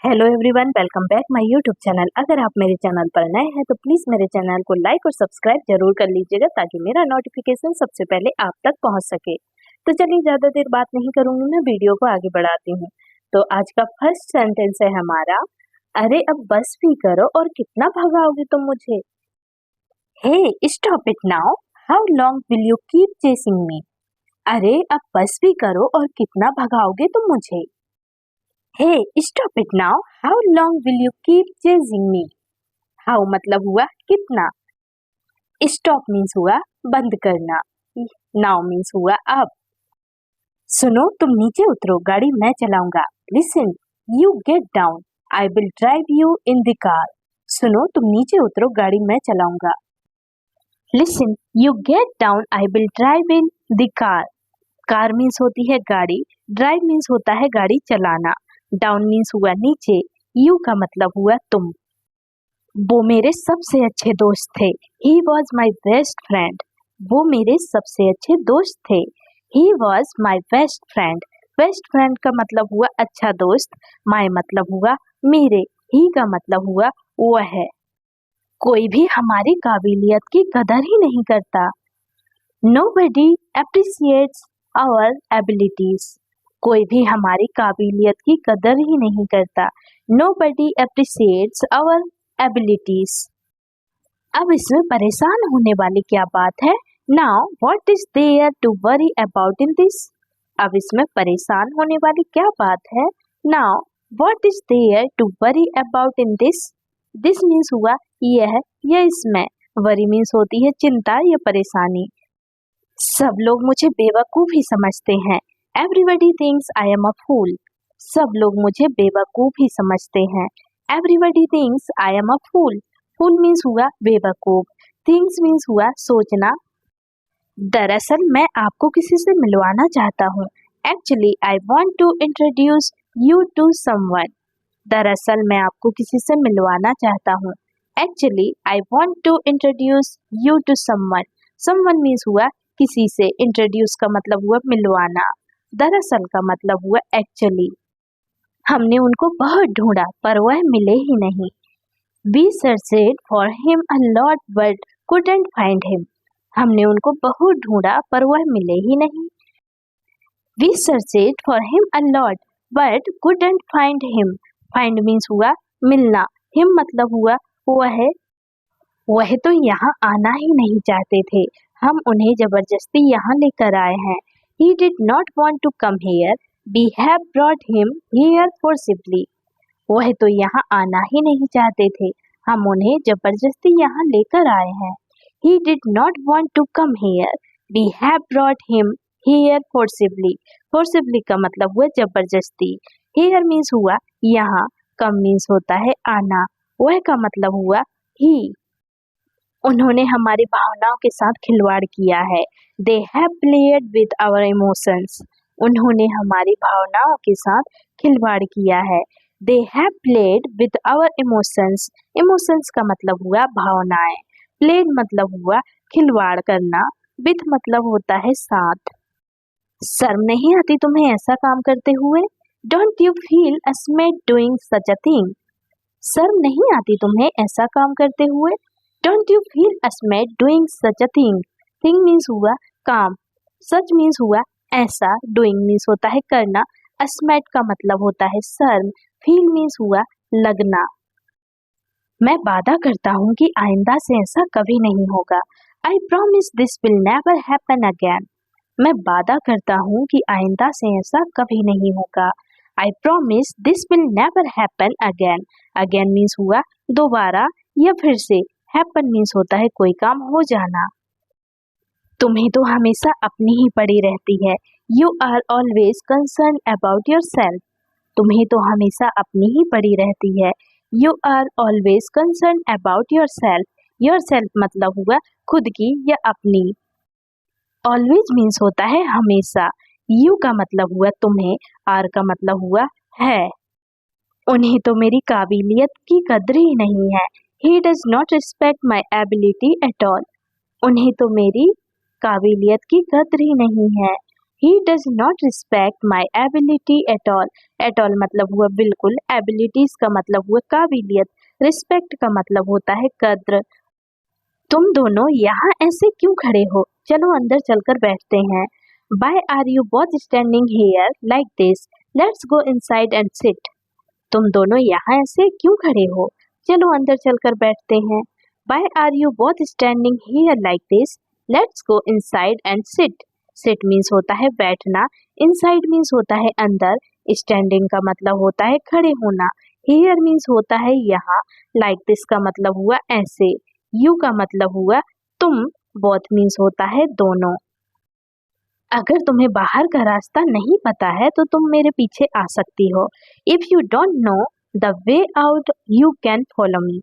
Hello everyone, welcome back my YouTube channel. अगर आप मेरे चैनल पर नए हैं तो प्लीज मेरे चैनल को लाइक और सब्सक्राइब जरूर कर लीजिएगा ताकि मेरा नोटिफिकेशन सबसे पहले आप तक पहुंच सके। तो चलिए ज्यादा देर बात नहीं करूंगी, मैं वीडियो को आगे बढ़ाती हूँ। तो आज का फर्स्ट सेंटेंस है हमारा, अरे अब बस भी करो और कितना भगाओगे तुम मुझे। Hey stop it now, how long will you keep chasing me. अरे अब बस भी करो और कितना भगाओगे तुम मुझे। Hey, stop it now. How long will you keep chasing me? How मतलब हुआ कितना, stop means हुआ बंद करना, now means हुआ अब। सुनो तुम नीचे उतरो, गाड़ी मैं चलाऊंगा। Listen, you get down. I will drive you in the car. सुनो तुम नीचे उतरो, गाड़ी मैं चलाऊंगा। Listen, you get down. I will drive in the car. Car means होती है गाड़ी, ड्राइव मीन्स होता है गाड़ी चलाना, डाउन मीन्स हुआ नीचे, यू का मतलब हुआ तुम। वो मेरे सबसे अच्छे दोस्त थे, he was my best friend. वो मेरे सबसे अच्छे दोस्त थे, he was my best friend. Best friend का मतलब हुआ अच्छा दोस्त, माई मतलब हुआ मेरे, ही का मतलब हुआ वह है। कोई भी हमारी काबिलियत की कदर ही नहीं करता। Nobody appreciates our abilities. कोई भी हमारी काबिलियत की कदर ही नहीं करता। Nobody appreciates our abilities. अब इसमें परेशान होने वाली क्या बात है? Now, what is there to worry about in this? अब इसमें परेशान होने वाली क्या बात है? Now, what is there to worry about in this? This means हुआ यह या इसमें, worry means होती है चिंता या परेशानी। सब लोग मुझे बेवकूफ ही समझते हैं। Everybody thinks I am a fool. सब लोग मुझे बेवकूफ ही समझते हैं। Everybody thinks I am a fool. Fool means हुआ बेवकूफ, thinks means हुआ सोचना। दरअसल मैं आपको किसी से मिलवाना चाहता हूँ। Actually, I want to introduce you to someone. दरअसल मैं आपको किसी से मिलवाना चाहता हूँ। Actually, I want to introduce you to someone. Someone means हुआ किसी से, इंट्रोड्यूस का मतलब हुआ मिलवाना, दरअसल का मतलब हुआ एक्चुअली। हमने उनको बहुत ढूंढा पर वह मिले ही नहीं। We searched for him a lot but couldn't find him. हमने उनको बहुत ढूंढा पर वह मिले ही नहीं। We searched for him a lot but couldn't find him. Find means हुआ मिलना, him मतलब हुआ वह तो यहाँ आना ही नहीं चाहते थे, हम उन्हें जबरदस्ती यहाँ लेकर आए हैं। He did not want to come here. We have brought him here forcibly. वह तो यहाँ आना ही नहीं चाहते थे, हम उन्हें जबरदस्ती यहाँ लेकर आए हैं। He did not want to come here. We have brought him here forcibly. Forcibly का मतलब हुआ जबरदस्ती। Here means हुआ यहाँ, come means होता है आना, वह का मतलब हुआ he. उन्होंने हमारी भावनाओं के साथ खिलवाड़ किया है। They have played with our emotions. उन्होंने हमारी भावनाओं के साथ खिलवाड़ किया है। They have played with our emotions. Emotions का मतलब हुआ भावनाएं, played मतलब हुआ खिलवाड़ करना, with मतलब होता है साथ। शर्म नहीं आती तुम्हें ऐसा काम करते हुए? Don't you feel ashamed doing such a thing? शर्म नहीं आती तुम्हें ऐसा काम करते हुए? Don't you feel ashamed doing such a thing? Thing means हुआ काम, such means हुआ ऐसा, doing means होता है करना, ashamed का मतलब होता है शर्म, feel means हुआ लगना। मैं वादा करता हूँ कि आइंदा से ऐसा कभी नहीं होगा। I promise this will never happen again. मैं वादा करता हूँ कि आइंदा से ऐसा कभी नहीं होगा। I promise this will never happen again. Again means हुआ दोबारा या फिर से, happen means होता है कोई काम हो जाना। तुम्हें तो हमेशा अपनी ही पड़ी रहती है। You are always concerned about yourself. तुम्हें तो हमेशा अपनी ही पड़ी रहती है। You are always concerned about yourself. Yourself मतलब हुआ खुद की या अपनी। Always means होता है हमेशा। You का मतलब हुआ तुम्हें, are का मतलब हुआ है। उन्हें तो मेरी काबिलियत की कद्र ही नहीं है। He does not respect my ability at all. उन्हें तो मेरी काबिलियत की कद्र ही नहीं है। He does not respect my ability at all. At all मतलब हुआ बिल्कुल, abilities का मतलब हुआ काबिलियत, respect का मतलब होता है कद्र। तुम दोनों यहाँ ऐसे क्यों खड़े हो? चलो अंदर चलकर बैठते हैं। Why are you both standing here like this? Let's go inside and sit. तुम दोनों यहाँ ऐसे क्यों खड़े हो? चलो अंदर चलकर बैठते हैं। Why are you both standing here like this? Let's go inside and sit. Sit means होता है बैठना, inside means होता है अंदर, standing का मतलब होता है खड़े होना, here means होता है यहाँ, like this का मतलब हुआ ऐसे, you का मतलब हुआ तुम, both means होता है दोनों। अगर तुम्हें बाहर का रास्ता नहीं पता है तो तुम मेरे पीछे आ सकती हो। If you don't know the way out, you can follow me.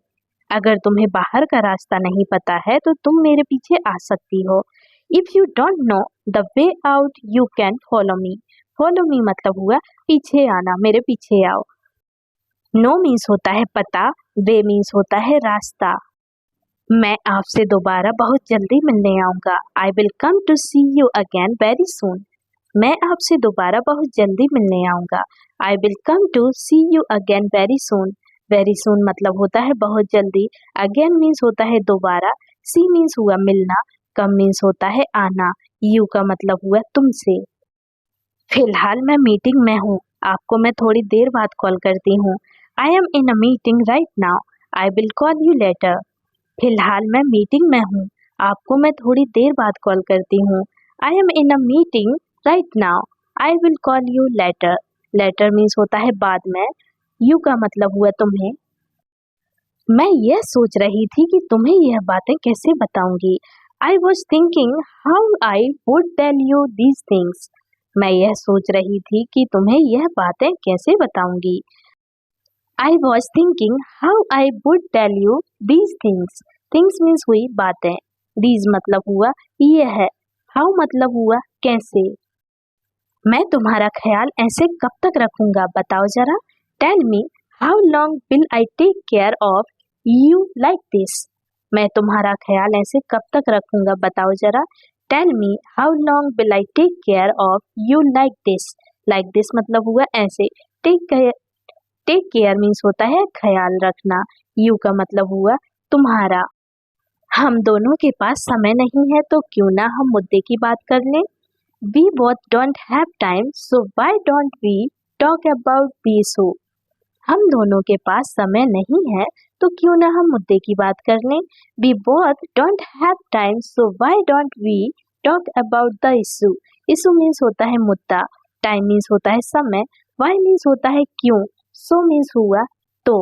अगर तुम्हें बाहर का रास्ता नहीं पता है तो तुम मेरे पीछे आ सकती हो। If you don't know the way out, you can follow me. Follow me मतलब हुआ पीछे आना, मेरे पीछे आओ। No means होता है पता, way means होता है रास्ता। मैं आपसे दोबारा बहुत जल्दी मिलने आऊंगा। I will come to see you again very soon. मैं आपसे दोबारा बहुत जल्दी मिलने आऊंगा। I will come to see you again very soon. Very soon मतलब होता है बहुत जल्दी। Again means होता है दोबारा। See means हुआ मिलना। Come means होता है आना। You का मतलब हुआ तुमसे। फिलहाल मैं मीटिंग में हूँ। आपको मैं थोड़ी देर बाद कॉल करती हूँ। I am in a meeting right now. I will call you later. फिलहाल मैं मीटिंग में हूँ। आपको मैं थोड़ी देर बाद कॉल करती हूँ। I am in a meeting right now. I will call you later. Later means होता है बाद में। You का मतलब हुआ तुम्हें। मैं यह सोच रही थी कि तुम्हें यह बातें कैसे बताऊंगी। I was thinking how I would tell you these things. मैं यह सोच रही थी कि तुम्हें यह बातें कैसे बताऊंगी। I was thinking how I would tell you these things. Things means हुई बातें। These मतलब हुआ यह है। How मतलब हुआ कैसे। मैं तुम्हारा ख्याल ऐसे कब तक रखूंगा बताओ जरा। Tell me how long will I take care of you like this. मैं तुम्हारा ख्याल ऐसे कब तक रखूंगा बताओ जरा। Tell me how long will I take care of you like this. Like this मतलब हुआ ऐसे। टेक केयर मीन्स होता है ख्याल रखना। यू का मतलब हुआ तुम्हारा। हम दोनों के पास समय नहीं है तो क्यों ना हम मुद्दे की बात कर लें। We both don't have time, so why don't we talk about the issue? हम दोनों के पास समय नहीं है तो क्यों ना हम मुद्दे की बात कर लें। We both don't have time, so why don't we talk about the issue? Issue means होता है मुद्दा, time means होता है समय, why means होता है क्यों, so means हुआ तो।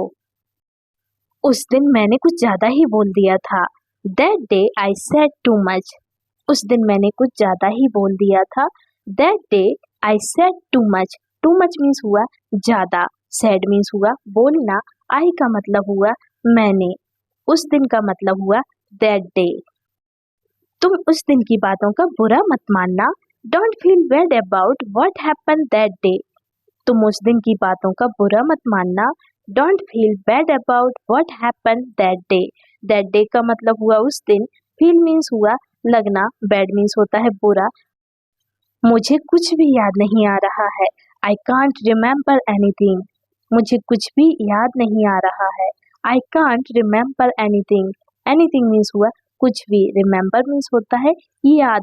उस दिन मैंने कुछ ज्यादा ही बोल दिया था। That day I said too much. उस दिन मैंने कुछ ज्यादा ही बोल दिया था। That day I said too much. Too much means हुआ ज्यादा, said means हुआ बोलना, I का मतलब हुआ मैंने, उस दिन का मतलब हुआ that day. तुम उस दिन की बातों का बुरा मत मानना। Don't feel bad about what happened that day. तुम उस दिन की बातों का बुरा मत मानना। Don't feel bad about what happened that day. That day का मतलब हुआ उस दिन, feel means हुआ लगना, bad means होता है बुरा। मुझे कुछ भी याद नहीं आ रहा है। I can't remember anything. मुझे कुछ भी याद नहीं आ रहा है। I can't remember anything. Anything means हुआ कुछ भी, remember means होता है याद।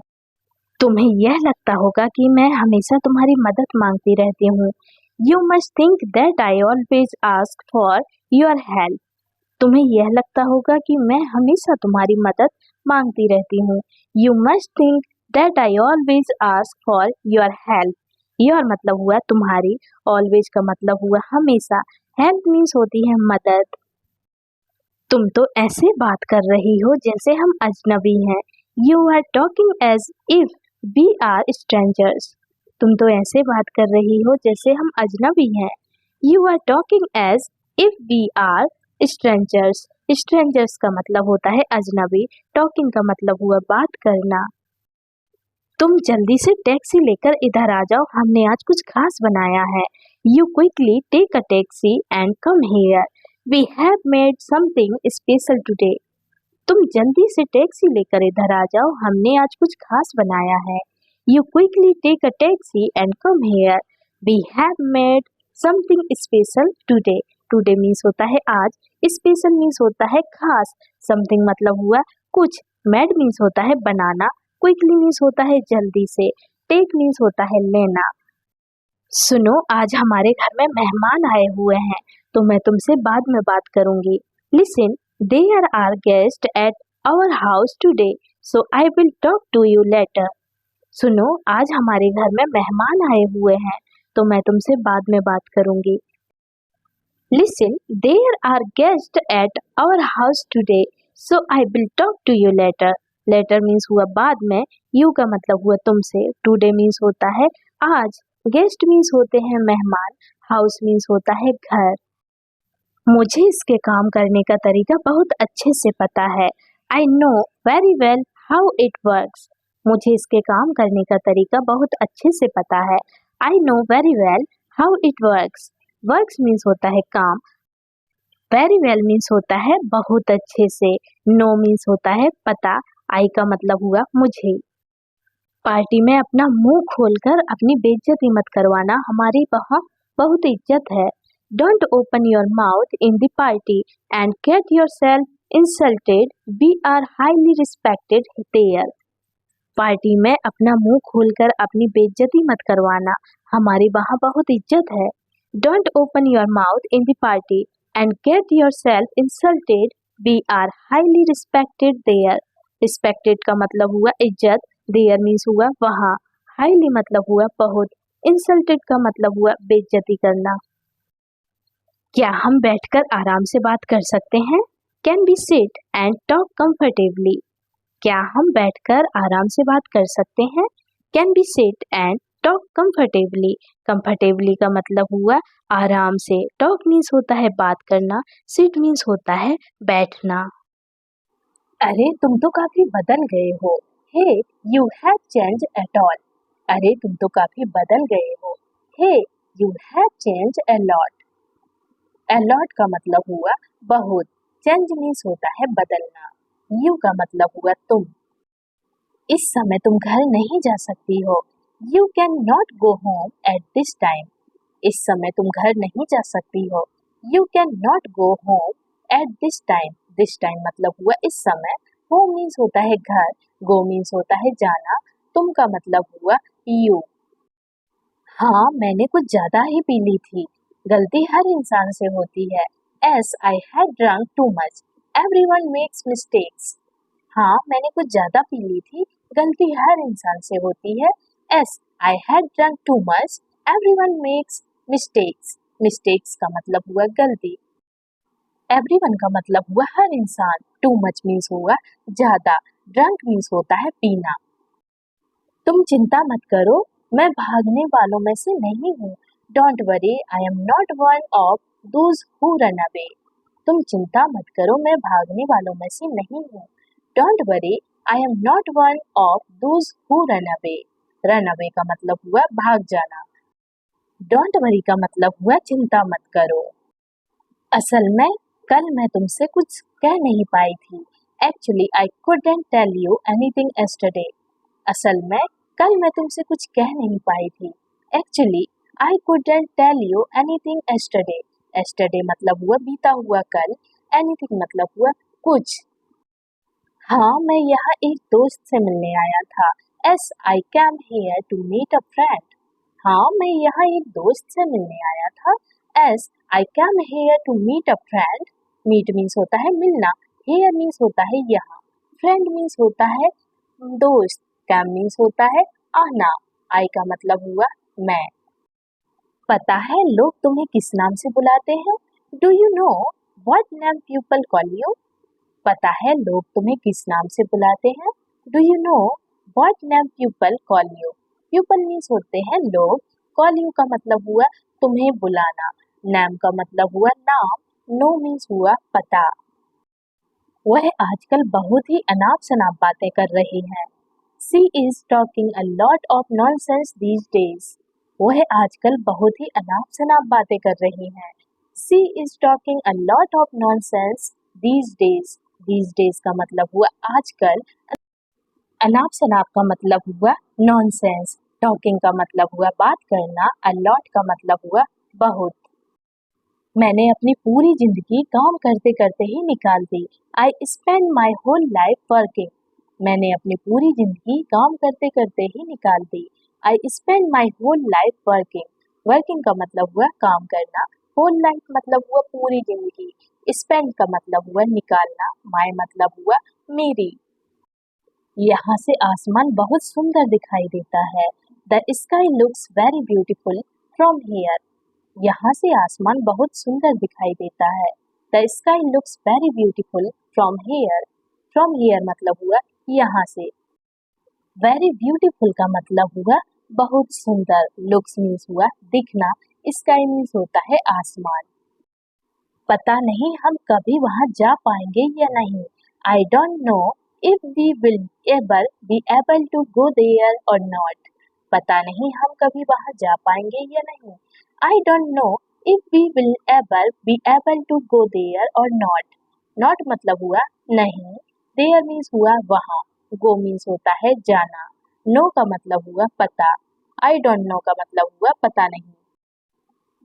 तुम्हें यह लगता होगा कि मैं हमेशा तुम्हारी मदद मांगती रहती हूँ। You must think that I always ask for your help. तुम्हें यह लगता होगा कि मैं हमेशा तुम्हारी मदद मांगती रहती हूँ। You must think that I always ask for your help. Your मतलब हुआ तुम्हारी, always का मतलब हुआ हमेशा, help means होती है मदद। तुम तो ऐसे बात कर रही हो जैसे हम अजनबी हैं। You are talking as if we are strangers. तुम तो ऐसे बात कर रही हो जैसे हम अजनबी हैं। You are talking as if we are strangers. Strangers का मतलब होता है अजनबी, talking का मतलब हुआ बात करना। तुम जल्दी से टैक्सी लेकर इधर आ जाओ, हमने आज कुछ खास बनाया है। You quickly take a taxi and come here. We have made something special today. तुम जल्दी से टैक्सी लेकर इधर आ जाओ, हमने आज कुछ खास बनाया है। You quickly take a taxi and come here. We have made something special today. Today means होता है आज, special means होता है खास, something मतलब हुआ कुछ, made means होता है बनाना, quickly means होता है जल्दी से, take means होता है लेना। सुनो, आज हमारे घर में मेहमान आए हुए हैं, तो मैं तुमसे बाद में बात करूंगी। Listen, there are guests at our house today, so I will talk to you later. सुनो, आज हमारे घर में मेहमान आए हुए हैं, तो मैं तुमसे बाद में बात करूंगी। Listen, there are guests at our house today, so I will talk to you later. Later means हुआ बाद में, you का मतलब हुआ तुमसे, today means होता है आज, guest means होते हैं मेहमान, house means होता है घर। मुझे इसके काम करने का तरीका बहुत अच्छे से पता है। I know very well how it works. मुझे इसके काम करने का तरीका बहुत अच्छे से पता है। I know very well how it works. Works means होता है काम, very well means होता है बहुत अच्छे से, know means होता है पता, I का मतलब हुआ मुझे। पार्टी में अपना मुंह खोलकर अपनी बेइज्जती मत करवाना, हमारी वहाँ बहुत इज्जत है। Don't open your mouth in the party and get yourself insulted. We are highly respected there. Party में अपना मुंह खोलकर अपनी बेइज्जती मत करवाना, हमारी वहाँ बहुत इज्जत है। Don't open your mouth in the party and get yourself insulted. We are highly respected there. Respected का मतलब हुआ इज्जत, there means हुआ वहाँ, highly मतलब हुआ बहुत, insulted का मतलब हुआ बेइज्जती करना। क्या हम बैठकर आराम से बात कर सकते हैं? Can we sit and talk comfortably? क्या हम बैठकर आराम से बात कर सकते हैं? Can we sit and talk comfortably? Comfortably का मतलब हुआ आराम से, talk means होता है बात करना, sit means होता है बैठना। अरे तुम तो काफी बदल गए हो। Hey, you have changed at all. अरे तुम तो काफी बदल गए हो। Hey, you have changed a lot. A lot का मतलब हुआ बहुत, change means होता है बदलना, you का मतलब हुआ तुम। इस समय तुम घर नहीं जा सकती हो। You can not go home at this time. इस समय तुम घर नहीं जा सकती हो। You can not go home at this time. This time मतलब हुआ इस समय, home means होता है घर, go means होता है जाना, तुम का मतलब हुआ you. हाँ, मैंने कुछ ज्यादा ही पी ली थी। गलती हर इंसान से होती है। As I had drunk too much. Everyone makes mistakes. हाँ, मैंने कुछ ज्यादा पी ली थी। गलती हर इंसान से होती है। As I had drunk too much. Everyone makes mistakes. Mistakes का मतलब हुआ गलती। Everyone का मतलब हुआ हर इंसान। Too much means हुआ ज्यादा। Drunk means होता है पीना। तुम चिंता मत करो, मैं भागने वालों में से नहीं हूँ। Don't worry, I am not one of those who run away. तुम चिंता मत करो, मैं भागने वालों में से नहीं हूँ। Don't worry, I am not one of those who run away. Run away का मतलब हुआ भाग जाना। Don't worry का मतलब हुआ चिंता मत करो। असल में कल मैं तुमसे कुछ कह नहीं पाई थी। Actually, I couldn't tell you anything yesterday. असल में कल मैं तुमसे कुछ कह नहीं पाई थी। Actually, I couldn't tell you anything yesterday. Yesterday मतलब हुआ बीता हुआ कल, anything मतलब हुआ कुछ। हाँ, मैं यहाँ एक दोस्त से मिलने आया था। Yes, I came here to meet a friend. हाँ, मैं यहाँ एक दोस्त से मिलने आया था। Yes, I came here to meet a friend. Meet means होता है मिलना, here means होता है यहाँ, friend means होता है दोस्त, came means होता है आना, I का मतलब हुआ मैं। पता है लोग तुम्हें किस नाम से बुलाते हैं? Do you know what name people call you? पता है लोग तुम्हें किस नाम से बुलाते हैं? Do you know what name people call you? People means होते हैं लोग, call you का मतलब हुआ तुम्हें बुलाना, name का मतलब हुआ नाम, know means हुआ पता। वह आजकल बहुत ही अनाप शनाप बातें कर रही है। She is talking a lot of nonsense these days. वह आजकल बहुत ही अनाप शनाप बातें कर रही हैं। She is talking a lot of nonsense these days. These days का मतलब हुआ आजकल। अनाप शनाप का मतलब हुआ नॉनसेंस। टॉकिंग का मतलब हुआ बात करना। अ लॉट का मतलब हुआ बहुत। मैंने अपनी पूरी जिंदगी काम करते करते ही निकाल दी। I spend my whole life working. मैंने अपनी पूरी जिंदगी काम करते करते ही निकाल दी। I spend my whole life working. Working का मतलब हुआ काम करना। होल लाइफ मतलब हुआ पूरी जिंदगी। स्पेंड का मतलब हुआ निकालना। माई मतलब हुआ मेरी। यहाँ से आसमान बहुत सुंदर दिखाई देता है। The sky looks very beautiful from here. यहाँ से आसमान बहुत सुंदर दिखाई देता है। The sky looks very beautiful from here. From here मतलब हुआ यहाँ से। वेरी ब्यूटीफुल का मतलब हुआ बहुत सुंदर। लुक्स मीन्स हुआ दिखना। स्काई मीन्स होता है आसमान। पता नहीं हम कभी वहाँ जा पाएंगे या नहीं। I don't know if we will ever be able to go there or not. पता नहीं हम कभी वहाँ जा पाएंगे या नहीं। I don't know if we will ever be able to go there or not. Not मतलब हुआ नहीं। देयर मीन्स हुआ वहाँ। गो मीन्स होता है जाना। नो का मतलब हुआ पता। आई डोंट नो का मतलब हुआ पता नहीं।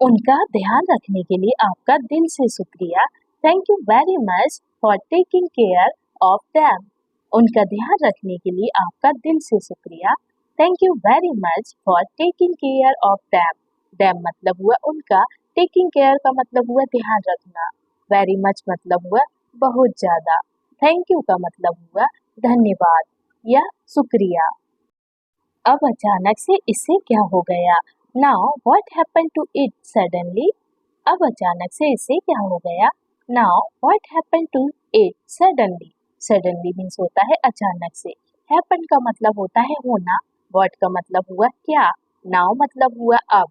उनका ध्यान रखने के लिए आपका दिल से शुक्रिया। Thank you very much for taking care of them. उनका ध्यान रखने के लिए आपका दिल से शुक्रिया। Thank you very much for taking care of them. Them मतलब हुआ उनका। टेकिंग केयर का मतलब हुआ ध्यान रखना। वेरी मच मतलब हुआ बहुत ज्यादा। थैंक यू का मतलब हुआ धन्यवाद या शुक्रिया। अब अचानक से इसे क्या हो गया। Now what happened to it suddenly. अब अचानक से इसे क्या हो गया। Now what happened to it suddenly. Suddenly means होता है अचानक से। हैपन का मतलब होता है होना। व्हाट का मतलब हुआ क्या। नाउ मतलब हुआ अब।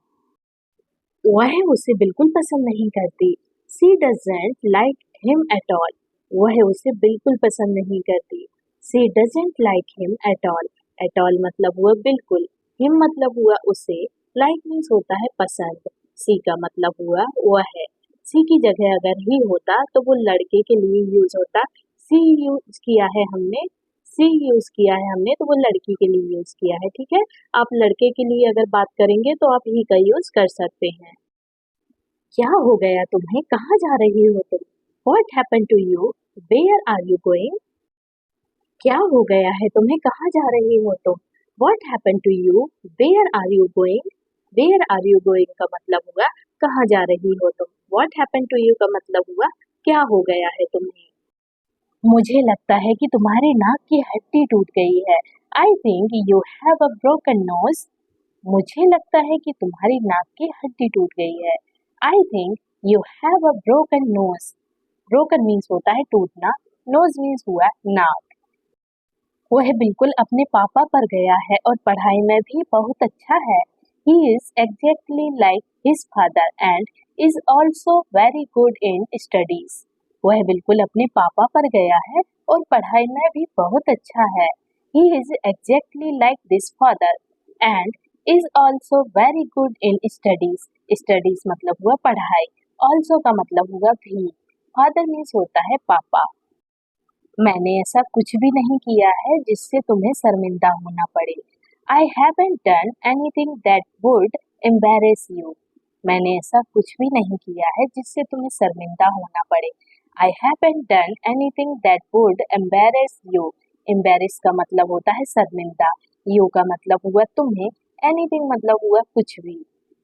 वह उसे बिल्कुल पसंद नहीं करती। She doesn't like him at all. वह उसे बिल्कुल पसंद नहीं करती। She doesn't like him at all. At all मतलब हुआ बिल्कुल। हिम मतलब हुआ उसे। लाइक मीन्स होता है पसंद। सी का मतलब हुआ वह है। सी की जगह अगर ही होता तो वो लड़के के लिए यूज होता। सी यूज किया है हमने। सी यूज किया है हमने तो वो लड़की के लिए यूज किया है। ठीक है। आप लड़के के लिए अगर बात करेंगे तो आप ही का यूज कर सकते हैं। क्या हो गया तुम्हें। कहाँ जा रही हो तुम। What happened to you? Where are you going? क्या हो गया है तुम्हें। कहाँ जा रही हो तुम। What happened to you? Where are you going? Where are you going का मतलब हुआ कहाँ जा रही हो तुम। What happened to you का मतलब हुआ क्या हो गया है तुम्हें। मुझे लगता है कि तुम्हारी नाक की हड्डी टूट गई है। I think you have a broken nose. मुझे लगता है कि तुम्हारी नाक की हड्डी टूट गई है। I think you have a broken nose. Broken means होता है टूटना। Nose means हुआ नाक। वह बिल्कुल अपने पापा पर गया है और पढ़ाई में भी बहुत अच्छा है। He is exactly like his father and is also very good in studies. वह बिल्कुल अपने पापा पर गया है और पढ़ाई में भी बहुत अच्छा है। He is exactly like this father and is also very good in studies. Studies मतलब हुआ पढ़ाई। Also का मतलब हुआ भी। Father means होता है पापा। मैंने ऐसा कुछ भी नहीं किया है जिससे तुम्हें शर्मिंदा होना पड़े। I haven't done anything that would embarrass you. मैंने ऐसा कुछ भी नहीं किया है जिससे तुम्हें शर्मिंदा होना पड़े। I haven't done anything that would embarrass you. Embarrass का मतलब होता है शर्मिंदा। You का मतलब हुआ तुम्हें। Anything मतलब हुआ कुछ भी।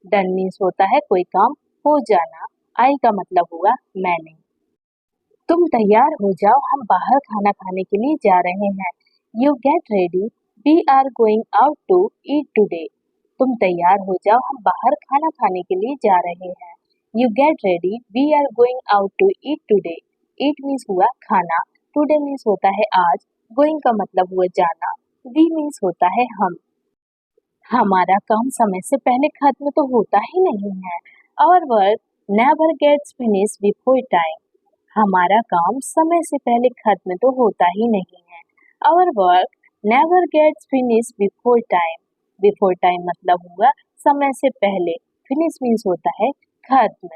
Done means होता है कोई काम हो जाना। I का मतलब हुआ मैंने। तुम तैयार हो जाओ हम बाहर खाना खाने के लिए जा रहे हैं। You get ready we are going out to eat today. तुम तैयार हो जाओ हम बाहर खाना खाने के लिए जा रहे हैं। You get ready we are going out to eat today. Eat means हुआ खाना। टूडे मीन्स होता है आज। गोइंग का मतलब हुआ जाना। वी मीन्स होता है हम। हमारा काम समय से पहले खत्म तो होता ही नहीं है। Our work never gets finish before time. हमारा काम समय से पहले खत्म तो होता ही नहीं है। Our work never gets finish before time. Before time मतलब हुआ समय से पहले। फिनिश मीन्स होता है खत्म।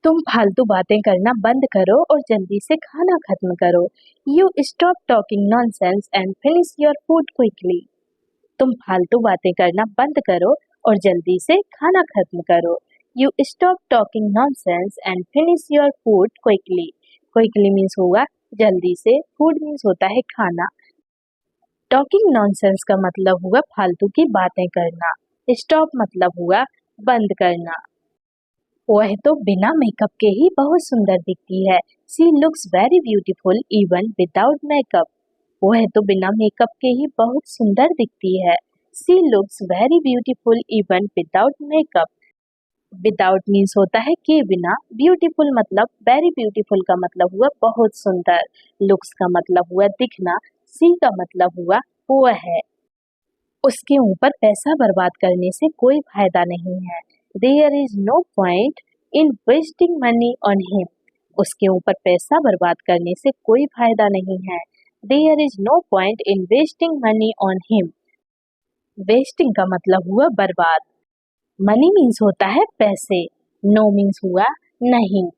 तुम फालतू बातें करना बंद करो और जल्दी से खाना खत्म करो। You stop talking nonsense and finish your food quickly. तुम फालतू बातें करना बंद करो और जल्दी से खाना खत्म करो। You stop talking nonsense and finish your food quickly. Quickly means होगा जल्दी से, फूड मीन्स होता है खाना। टॉकिंग नॉनसेंस का मतलब हुआ फालतू की बातें करना। स्टॉप मतलब हुआ बंद करना। वह तो बिना मेकअप के ही बहुत सुंदर दिखती है। She looks very beautiful even without makeup. वह तो बिना मेकअप के ही बहुत सुंदर दिखती है। She looks very beautiful even without makeup. Without means होता है के बिना, ब्यूटीफुल मतलब, वेरी ब्यूटीफुल का मतलब हुआ बहुत सुंदर, लुक्स का मतलब हुआ दिखना, सी का मतलब हुआ वह है। उसके ऊपर पैसा बर्बाद करने से कोई फायदा नहीं है। There is no point in wasting money on him. उसके ऊपर पैसा बर्बाद करने से कोई फायदा नहीं है। There is no point in wasting money on him. Wasting का मतलब हुआ बर्बाद। मनी मीन्स होता है पैसे, नो मीन्स हुआ नहीं।